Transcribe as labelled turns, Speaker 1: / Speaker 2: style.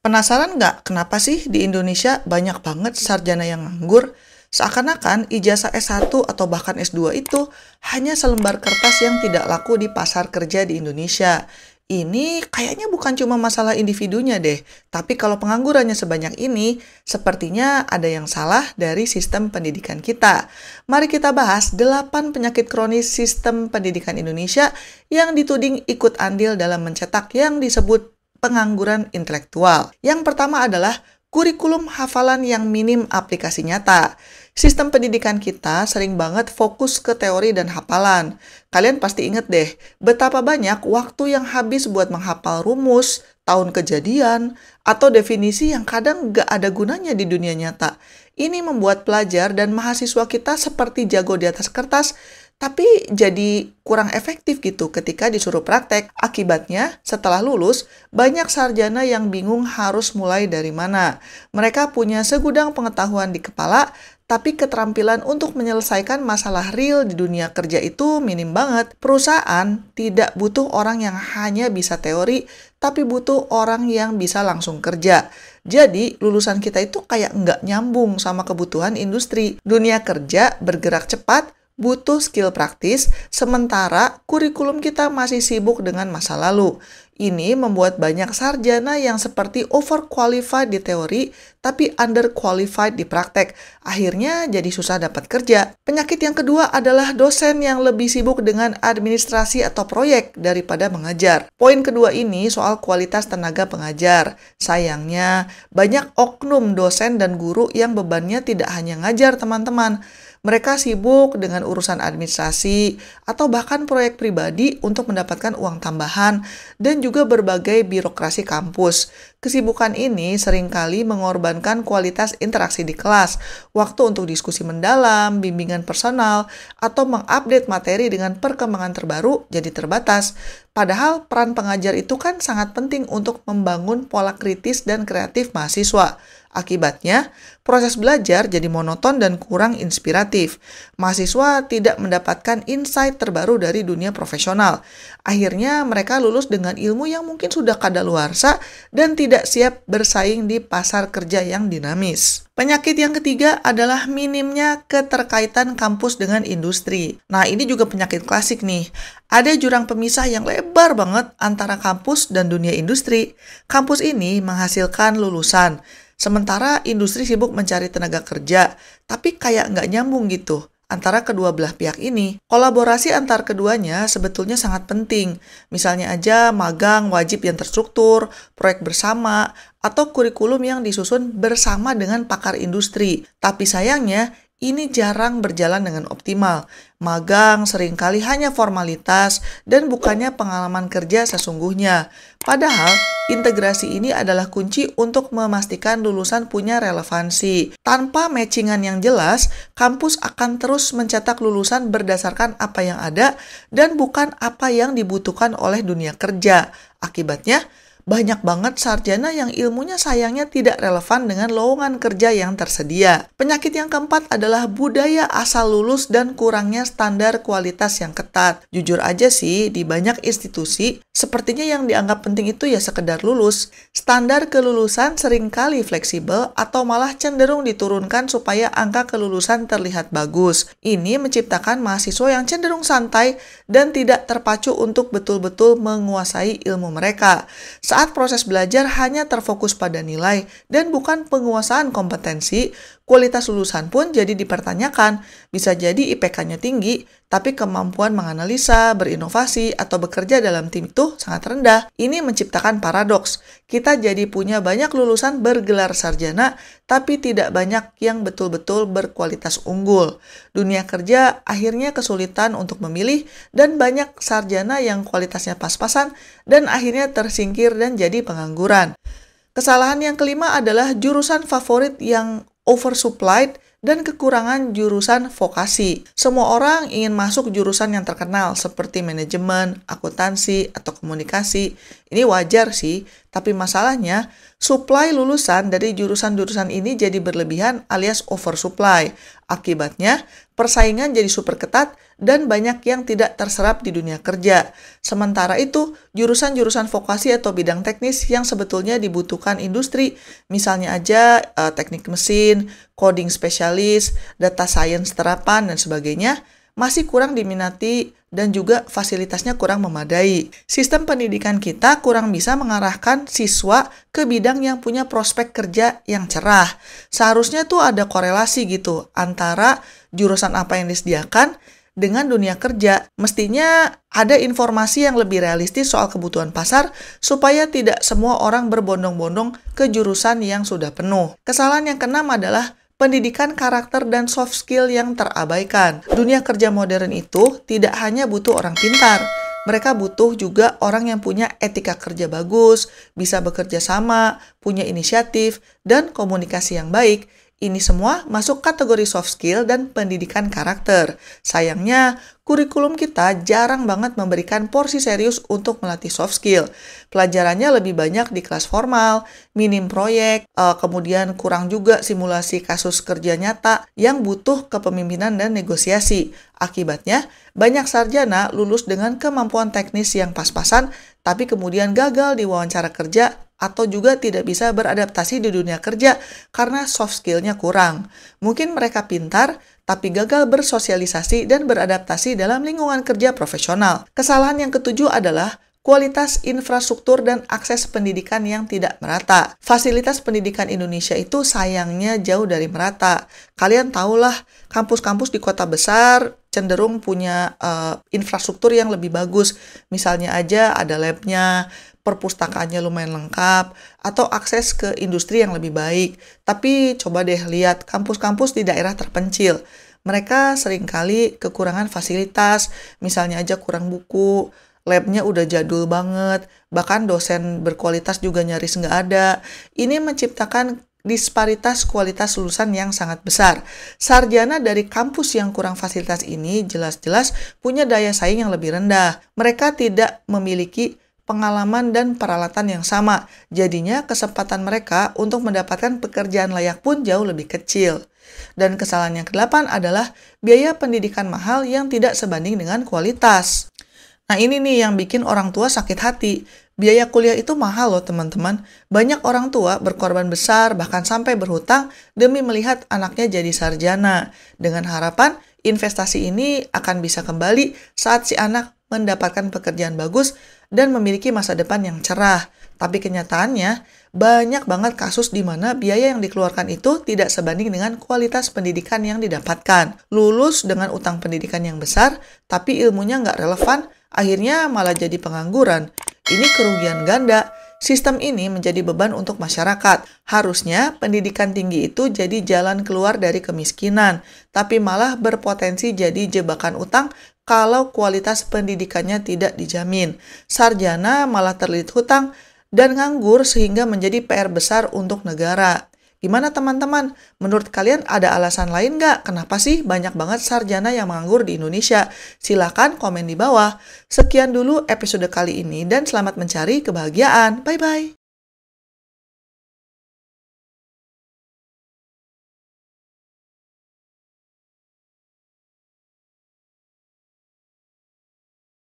Speaker 1: Penasaran nggak kenapa sih di Indonesia banyak banget sarjana yang nganggur? Seakan-akan ijazah S1 atau bahkan S2 itu hanya selembar kertas yang tidak laku di pasar kerja di Indonesia. Ini kayaknya bukan cuma masalah individunya deh, tapi kalau penganggurannya sebanyak ini, sepertinya ada yang salah dari sistem pendidikan kita. Mari kita bahas 8 penyakit kronis sistem pendidikan Indonesia yang dituding ikut andil dalam mencetak yang disebut pengangguran intelektual. Yang pertama adalah kurikulum hafalan yang minim aplikasi nyata. Sistem pendidikan kita sering banget fokus ke teori dan hafalan. Kalian pasti inget deh, betapa banyak waktu yang habis buat menghafal rumus, tahun kejadian, atau definisi yang kadang gak ada gunanya di dunia nyata. Ini membuat pelajar dan mahasiswa kita seperti jago di atas kertas, tapi jadi kurang efektif gitu ketika disuruh praktek. Akibatnya, setelah lulus, banyak sarjana yang bingung harus mulai dari mana. Mereka punya segudang pengetahuan di kepala, tapi keterampilan untuk menyelesaikan masalah real di dunia kerja itu minim banget. Perusahaan tidak butuh orang yang hanya bisa teori, tapi butuh orang yang bisa langsung kerja. Jadi, lulusan kita itu kayak nggak nyambung sama kebutuhan industri. Dunia kerja bergerak cepat, butuh skill praktis, sementara kurikulum kita masih sibuk dengan masa lalu. Ini membuat banyak sarjana yang seperti overqualified di teori, tapi underqualified di praktek. Akhirnya jadi susah dapat kerja. Penyakit yang kedua adalah dosen yang lebih sibuk dengan administrasi atau proyek daripada mengajar. Poin kedua ini soal kualitas tenaga pengajar. Sayangnya, banyak oknum dosen dan guru yang bebannya tidak hanya ngajar teman-teman. Mereka sibuk dengan urusan administrasi atau bahkan proyek pribadi untuk mendapatkan uang tambahan dan juga berbagai birokrasi kampus. Kesibukan ini seringkali mengorbankan kualitas interaksi di kelas, waktu untuk diskusi mendalam, bimbingan personal, atau mengupdate materi dengan perkembangan terbaru jadi terbatas. Padahal peran pengajar itu kan sangat penting untuk membangun pola kritis dan kreatif mahasiswa. Akibatnya, proses belajar jadi monoton dan kurang inspiratif. Mahasiswa tidak mendapatkan insight terbaru dari dunia profesional. Akhirnya, mereka lulus dengan ilmu yang mungkin sudah kadaluarsa dan tidak siap bersaing di pasar kerja yang dinamis. Penyakit yang ketiga adalah minimnya keterkaitan kampus dengan industri. Nah, ini juga penyakit klasik nih. Ada jurang pemisah yang lebar banget antara kampus dan dunia industri. Kampus ini menghasilkan lulusan, sementara industri sibuk mencari tenaga kerja, tapi kayak nggak nyambung gitu antara kedua belah pihak ini. Kolaborasi antar keduanya sebetulnya sangat penting. Misalnya aja magang wajib yang terstruktur, proyek bersama, atau kurikulum yang disusun bersama dengan pakar industri. Tapi sayangnya, ini jarang berjalan dengan optimal. Magang seringkali hanya formalitas dan bukannya pengalaman kerja sesungguhnya. Padahal, integrasi ini adalah kunci untuk memastikan lulusan punya relevansi. Tanpa matchingan yang jelas, kampus akan terus mencetak lulusan berdasarkan apa yang ada dan bukan apa yang dibutuhkan oleh dunia kerja. Akibatnya, banyak banget sarjana yang ilmunya sayangnya tidak relevan dengan lowongan kerja yang tersedia. Penyakit yang keempat adalah budaya asal lulus dan kurangnya standar kualitas yang ketat. Jujur aja sih, di banyak institusi, sepertinya yang dianggap penting itu ya sekedar lulus. Standar kelulusan seringkali fleksibel atau malah cenderung diturunkan supaya angka kelulusan terlihat bagus. Ini menciptakan mahasiswa yang cenderung santai dan tidak terpacu untuk betul-betul menguasai ilmu mereka. Saat proses belajar hanya terfokus pada nilai dan bukan penguasaan kompetensi, kualitas lulusan pun jadi dipertanyakan. Bisa jadi IPK-nya tinggi, tapi kemampuan menganalisa, berinovasi, atau bekerja dalam tim itu sangat rendah. Ini menciptakan paradoks. Kita jadi punya banyak lulusan bergelar sarjana, tapi tidak banyak yang betul-betul berkualitas unggul. Dunia kerja akhirnya kesulitan untuk memilih, dan banyak sarjana yang kualitasnya pas-pasan, dan akhirnya tersingkir dan jadi pengangguran. Kesalahan yang kelima adalah jurusan favorit yang oversupplied dan kekurangan jurusan vokasi. Semua orang ingin masuk jurusan yang terkenal seperti manajemen, akuntansi, atau komunikasi. Ini wajar sih, Tapi masalahnya, supply lulusan dari jurusan-jurusan ini jadi berlebihan alias oversupply. Akibatnya, persaingan jadi super ketat dan banyak yang tidak terserap di dunia kerja. Sementara itu, jurusan-jurusan vokasi atau bidang teknis yang sebetulnya dibutuhkan industri, misalnya aja teknik mesin, coding spesialis, data science terapan, dan sebagainya, masih kurang diminati dan juga fasilitasnya kurang memadai. Sistem pendidikan kita kurang bisa mengarahkan siswa ke bidang yang punya prospek kerja yang cerah. Seharusnya tuh ada korelasi gitu antara jurusan apa yang disediakan dengan dunia kerja. Mestinya ada informasi yang lebih realistis soal kebutuhan pasar supaya tidak semua orang berbondong-bondong ke jurusan yang sudah penuh. Kesalahan yang keenam adalah pendidikan karakter dan soft skill yang terabaikan. Dunia kerja modern itu tidak hanya butuh orang pintar, mereka butuh juga orang yang punya etika kerja bagus, bisa bekerja sama, punya inisiatif, dan komunikasi yang baik. Ini semua masuk kategori soft skill dan pendidikan karakter. Sayangnya, kurikulum kita jarang banget memberikan porsi serius untuk melatih soft skill. Pelajarannya lebih banyak di kelas formal, minim proyek, kemudian kurang juga simulasi kasus kerja nyata yang butuh kepemimpinan dan negosiasi. Akibatnya, banyak sarjana lulus dengan kemampuan teknis yang pas-pasan, tapi kemudian gagal di wawancara kerja atau juga tidak bisa beradaptasi di dunia kerja karena soft skill-nya kurang. Mungkin mereka pintar, tapi gagal bersosialisasi dan beradaptasi dalam lingkungan kerja profesional. Kesalahan yang ketujuh adalah kualitas infrastruktur dan akses pendidikan yang tidak merata. Fasilitas pendidikan Indonesia itu sayangnya jauh dari merata. Kalian tahulah, kampus-kampus di kota besar cenderung punya infrastruktur yang lebih bagus. Misalnya aja ada lab-nya, perpustakaannya lumayan lengkap, atau akses ke industri yang lebih baik. Tapi coba deh lihat kampus-kampus di daerah terpencil. Mereka seringkali kekurangan fasilitas, misalnya aja kurang buku, labnya udah jadul banget, bahkan dosen berkualitas juga nyaris nggak ada. Ini menciptakan disparitas kualitas lulusan yang sangat besar. Sarjana dari kampus yang kurang fasilitas ini jelas-jelas punya daya saing yang lebih rendah. Mereka tidak memiliki pengalaman dan peralatan yang sama. Jadinya kesempatan mereka untuk mendapatkan pekerjaan layak pun jauh lebih kecil. Dan kesalahan yang ke-8 adalah biaya pendidikan mahal yang tidak sebanding dengan kualitas. Nah ini nih yang bikin orang tua sakit hati. Biaya kuliah itu mahal loh teman-teman. Banyak orang tua berkorban besar bahkan sampai berhutang demi melihat anaknya jadi sarjana. Dengan harapan investasi ini akan bisa kembali saat si anak mendapatkan pekerjaan bagus dan memiliki masa depan yang cerah. Tapi kenyataannya, banyak banget kasus di mana biaya yang dikeluarkan itu tidak sebanding dengan kualitas pendidikan yang didapatkan. Lulus dengan utang pendidikan yang besar, tapi ilmunya nggak relevan, akhirnya malah jadi pengangguran. Ini kerugian ganda. Sistem ini menjadi beban untuk masyarakat. Harusnya pendidikan tinggi itu jadi jalan keluar dari kemiskinan, tapi malah berpotensi jadi jebakan utang kalau kualitas pendidikannya tidak dijamin. Sarjana malah terlilit hutang dan nganggur sehingga menjadi PR besar untuk negara. Gimana teman-teman? Menurut kalian ada alasan lain nggak? Kenapa sih banyak banget sarjana yang menganggur di Indonesia? Silakan komen di bawah. Sekian dulu episode kali ini dan selamat mencari kebahagiaan. Bye-bye.